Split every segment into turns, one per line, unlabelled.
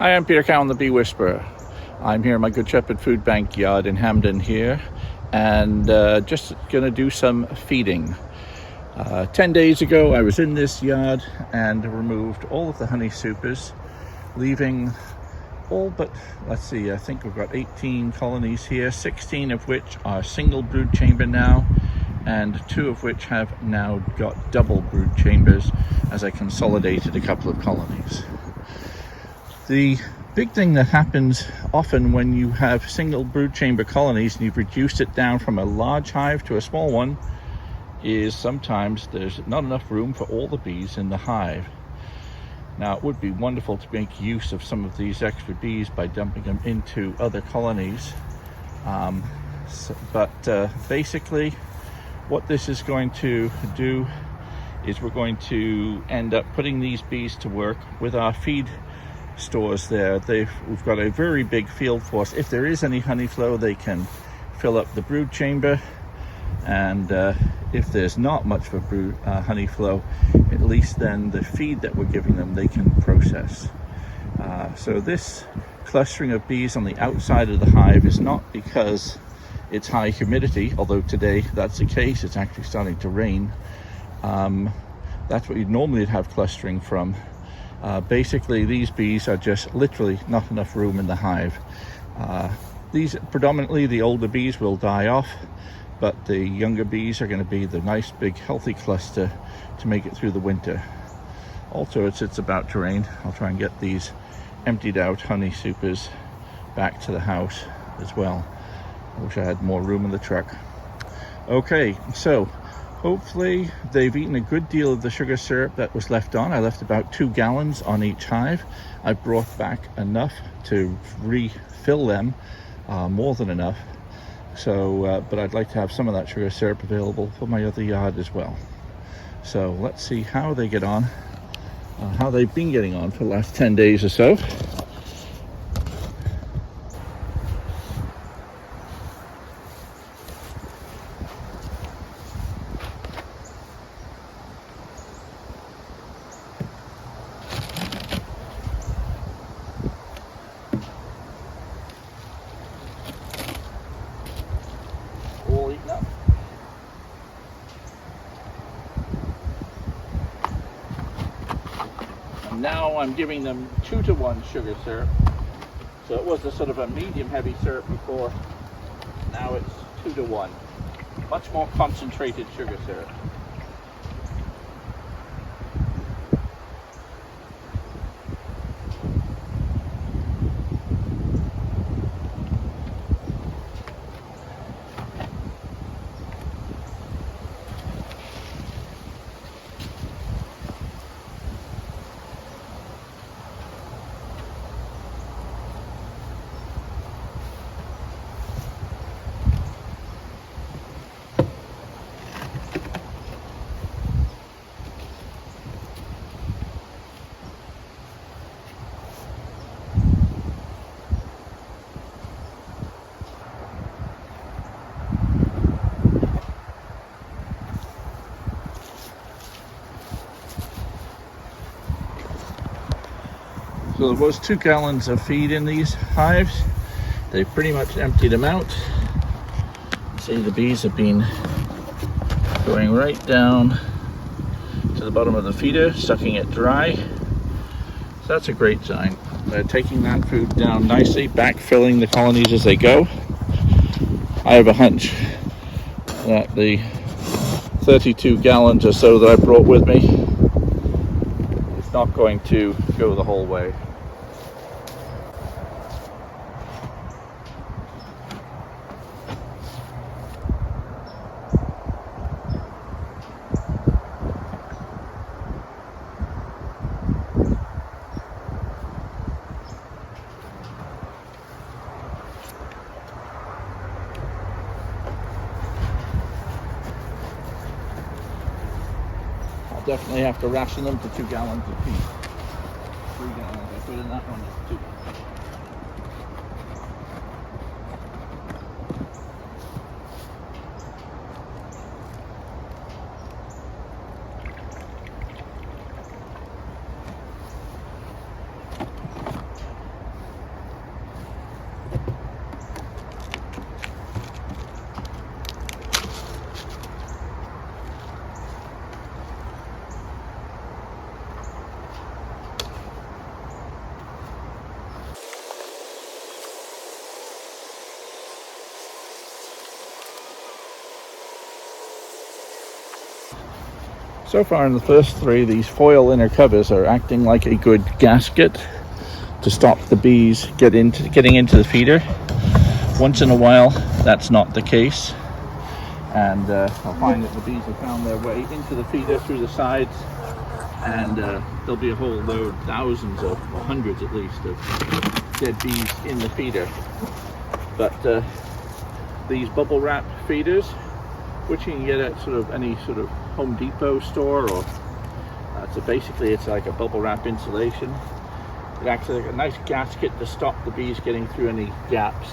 Hi, I'm Peter Cowan, the Bee Whisperer. I'm here in my Good Shepherd Food Bank yard in Hamden here, and just going to do some feeding. 10 days ago I was in this yard and removed all of the honey supers, leaving all but, let's see, I think we've got 18 colonies here, 16 of which are single brood chamber now, and 2 of which have now got double brood chambers as I consolidated a couple of colonies. The big thing that happens often when you have single brood chamber colonies and you've reduced it down from a large hive to a small one is sometimes there's not enough room for all the bees in the hive. Now, it would be wonderful to make use of some of these extra bees by dumping them into other colonies, but basically what this is going to do is we're going to end up putting these bees to work with our feed stores there. We've got a very big field force. If there is any honey flow, they can fill up the brood chamber, and if there's not much of a honey flow, at least then the feed that we're giving them they can process. So this clustering of bees on the outside of the hive is not because it's high humidity, although today that's the case. It's actually starting to rain. That's what you'd normally have clustering from. Basically, these bees are just literally not enough room in the hive. These predominantly the older bees will die off, but the younger bees are going to be the nice big healthy cluster to make it through the winter. Also, it's about to rain. I'll try and get these emptied out honey supers back to the house as well. I wish I had more room in the truck. Okay, so hopefully they've eaten a good deal of the sugar syrup that was left on. I left about 2 gallons on each hive. I brought back enough to refill them, more than enough. So, but I'd like to have some of that sugar syrup available for my other yard as well. So let's see how they get on, how they've been getting on for the last 10 days or so. All eaten up. And now I'm giving them 2-to-1 sugar syrup. So it was a sort of a medium heavy syrup before. Now it's 2-to-1. Much more concentrated sugar syrup. So there was 2 gallons of feed in these hives. They've pretty much emptied them out. See, the bees have been going right down to the bottom of the feeder, sucking it dry. So that's a great sign. They're taking that food down nicely, backfilling the colonies as they go. I have a hunch that the 32 gallons or so that I brought with me is not going to go the whole way. I'll definitely have to ration them to 2 gallons apiece. 3 gallons, I put in that one is 2. So far in the first three, these foil inner covers are acting like a good gasket to stop the bees getting into the feeder. Once in a while, that's not the case, and I'll find that the bees have found their way into the feeder through the sides, and there'll be a whole load, thousands or hundreds at least, of dead bees in the feeder. But these bubble wrap feeders, which you can get at sort of any sort of Home Depot store, or so basically it's like a bubble wrap insulation. It acts like a nice gasket to stop the bees getting through any gaps.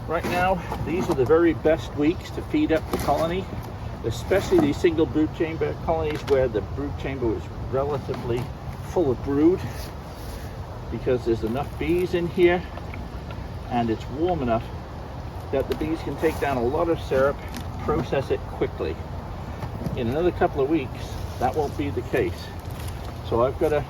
Right now, these are the very best weeks to feed up the colony, especially these single brood chamber colonies where the brood chamber is relatively full of brood, because there's enough bees in here and it's warm enough that the bees can take down a lot of syrup, process it quickly. In another couple of weeks, that won't be the case. So I've got to,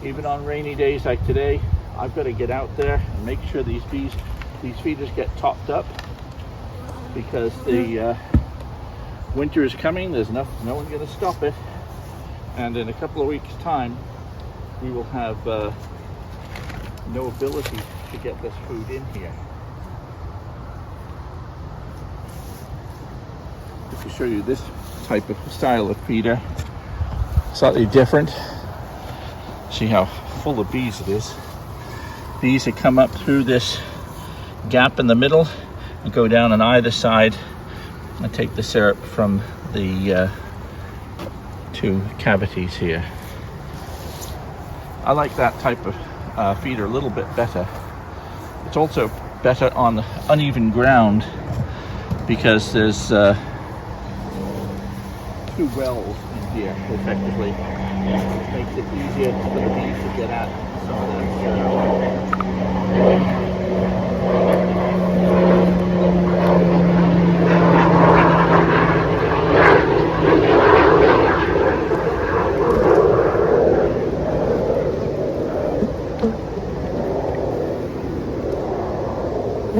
even on rainy days like today, I've got to get out there and make sure these feeders get topped up, because the winter is coming. There's no one going to stop it, and in a couple of weeks' time, we will have no ability to get this food in here. Just to show you this type of style of feeder, slightly different. See how full of bees it is. Bees that come up through this gap in the middle and go down on either side and take the syrup from the two cavities here. I like that type of feeder a little bit better. It's also better on uneven ground because there's two wells in here effectively. It makes it easier for the bees to get at some of that syrup.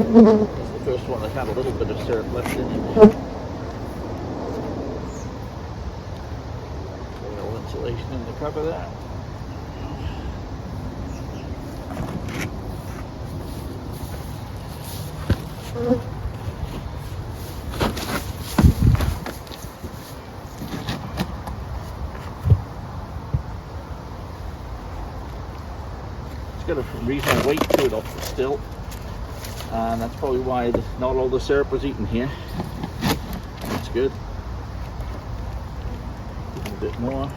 It's the first one that had a little bit of syrup left in it. Oil insulation in the cover there. It's got a reasonable weight to it still. And that's probably why not all the syrup was eaten here. That's good. A bit more.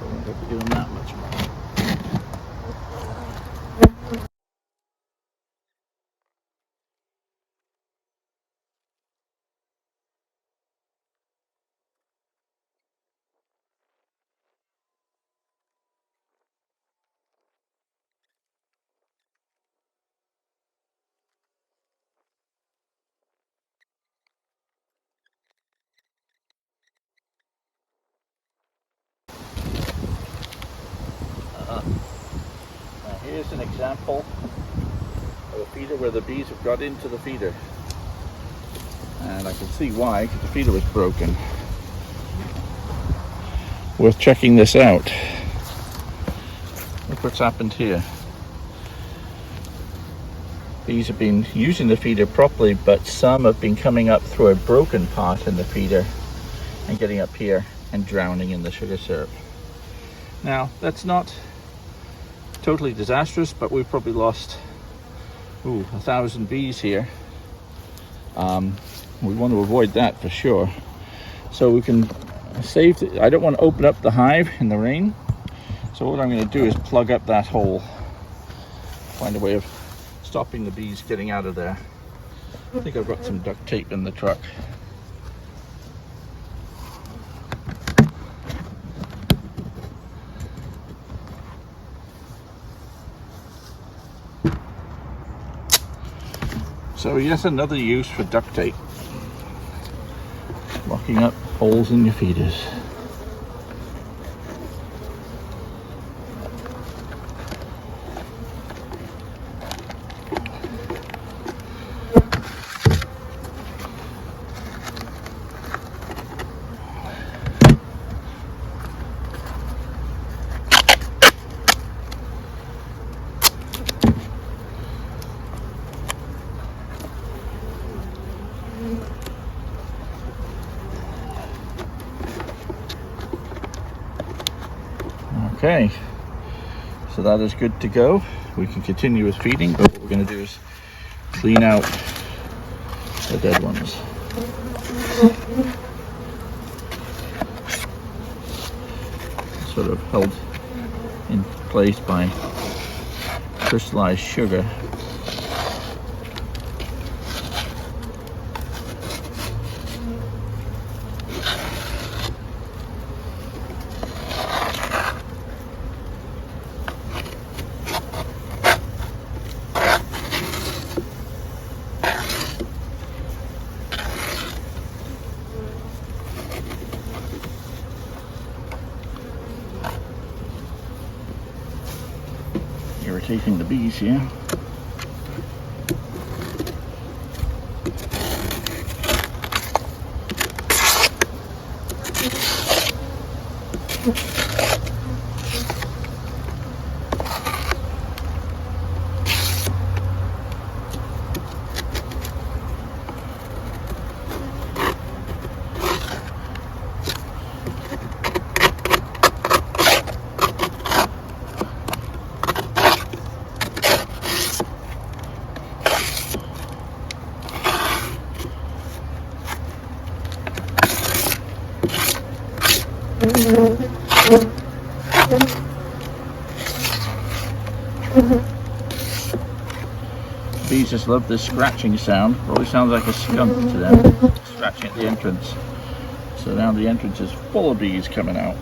I won't have to give them that much more. Now here's an example of a feeder where the bees have got into the feeder. And I can see why, because the feeder was broken. Worth checking this out. Look what's happened here. Bees have been using the feeder properly, but some have been coming up through a broken part in the feeder and getting up here and drowning in the sugar syrup. Now, that's not totally disastrous, but we've probably lost 1,000 bees here. We want to avoid that for sure. So we can save I don't want to open up the hive in the rain. So what I'm going to do is plug up that hole. Find a way of stopping the bees getting out of there. I think I've got some duct tape in the truck. So yes, another use for duct tape. Locking up holes in your feeders. Okay, so that is good to go. We can continue with feeding, but what we're going to do is clean out the dead ones. Sort of held in place by crystallized sugar. Irritating the bees here. Bees just love this scratching sound. Probably sounds like a skunk to them, scratching at the entrance. So now the entrance is full of bees coming out.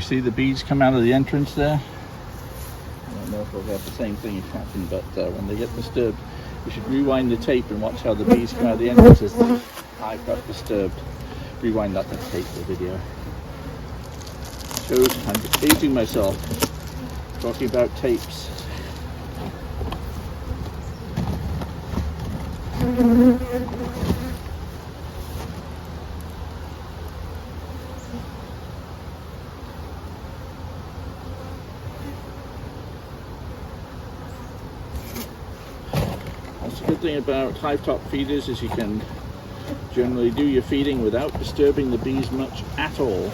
see the bees come out of the entrance there? I don't know if we'll have the same thing happen, but when they get disturbed, you should rewind the tape and watch how the bees come out of the entrance as the hive got disturbed. Rewind not the tape, the video. Shows I'm aging myself, talking about tapes. That's a good thing about hive top feeders is you can generally do your feeding without disturbing the bees much at all.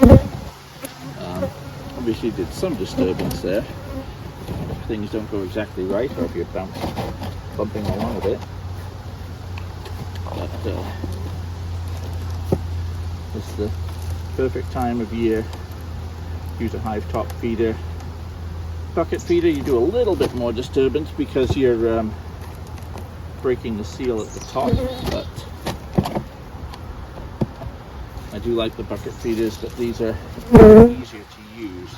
Obviously did some disturbance there. Things don't go exactly right, or if you're bumping along a bit. But it's the perfect time of year to use a hive top feeder. Bucket feeder, you do a little bit more disturbance because you're breaking the seal at the top, but I do like the bucket feeders, but these are easier to use.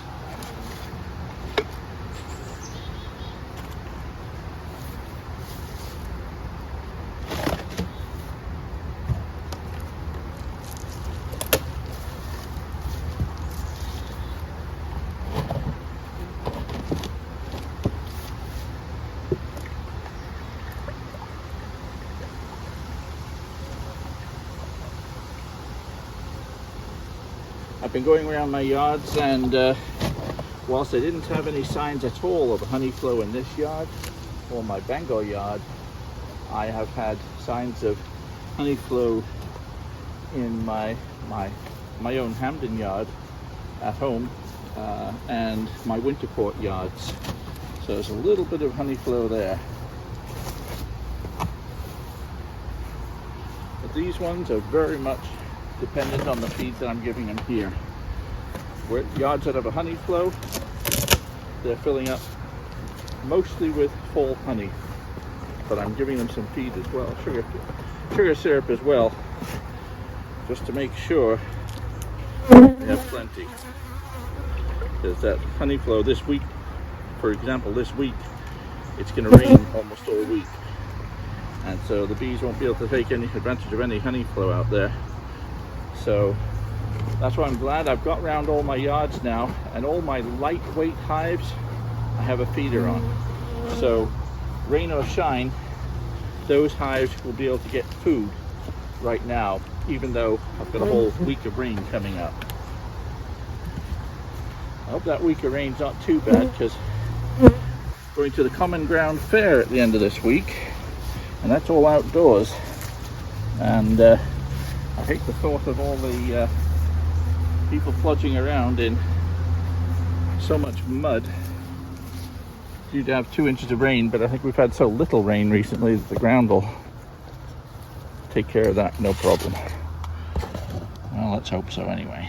I've been going around my yards, and whilst I didn't have any signs at all of honey flow in this yard or my Bengal yard, I have had signs of honey flow in my own Hamden yard at home and my Winterport yards. So there's a little bit of honey flow there. But these ones are very much dependent on the feeds that I'm giving them here. Where yards that have a honey flow, they're filling up mostly with fall honey, but I'm giving them some feed as well, sugar syrup as well, just to make sure they have plenty. There's that honey flow this week, for example, this week it's going to rain almost all week, and so the bees won't be able to take any advantage of any honey flow out there. So that's why I'm glad I've got around all my yards now, and all my lightweight hives I have a feeder on. So rain or shine, those hives will be able to get food right now, even though I've got a whole week of rain coming up. I hope that week of rain's not too bad, because going to the Common Ground Fair at the end of this week, and that's all outdoors, and I hate the thought of all the people plodging around in so much mud due to have 2 inches of rain, but I think we've had so little rain recently that the ground will take care of that, no problem. Well, let's hope so anyway.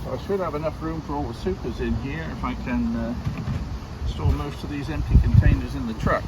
I should have enough room for all the supers in here if I can store most of these empty containers in the truck.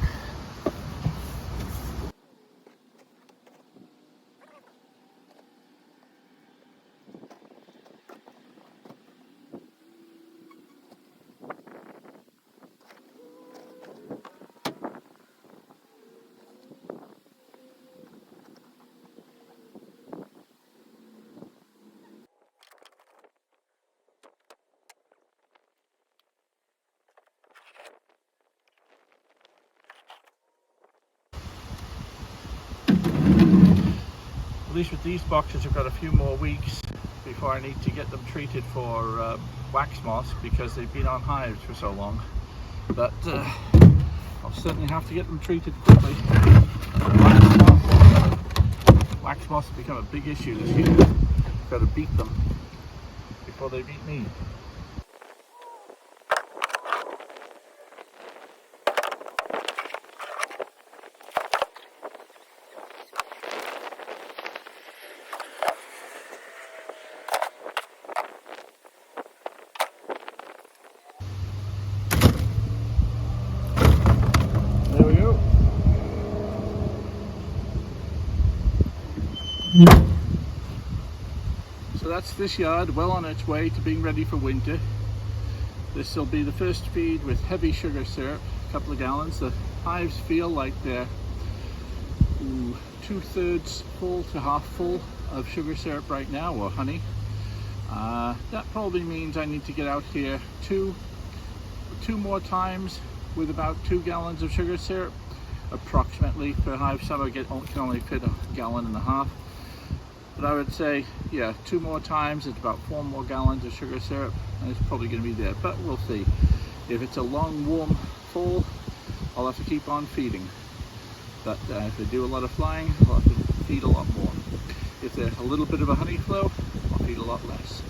At least with these boxes, I've got a few more weeks before I need to get them treated for wax moss, because they've been on hives for so long. But I'll certainly have to get them treated quickly. Wax moss has become a big issue this year. I've got to beat them before they beat me. There we go. So that's this yard, well on its way to being ready for winter. This will be the first feed with heavy sugar syrup, a couple of gallons. The hives feel like they're 2/3 full to half full of sugar syrup right now, or honey. That probably means I need to get out here two more times with about 2 gallons of sugar syrup, approximately per hive. Some can only fit 1.5 gallons. But I would say, yeah, 2 more times, it's about 4 more gallons of sugar syrup, and it's probably going to be there, but we'll see. If it's a long, warm fall, I'll have to keep on feeding. But if they do a lot of flying, I'll have to feed a lot more. If there's a little bit of a honey flow, I'll feed a lot less.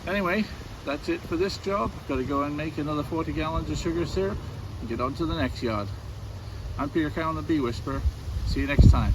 Anyway, that's it for this job. I've got to go and make another 40 gallons of sugar syrup and get on to the next yard. I'm Peter Cowan, the Bee Whisperer. See you next time.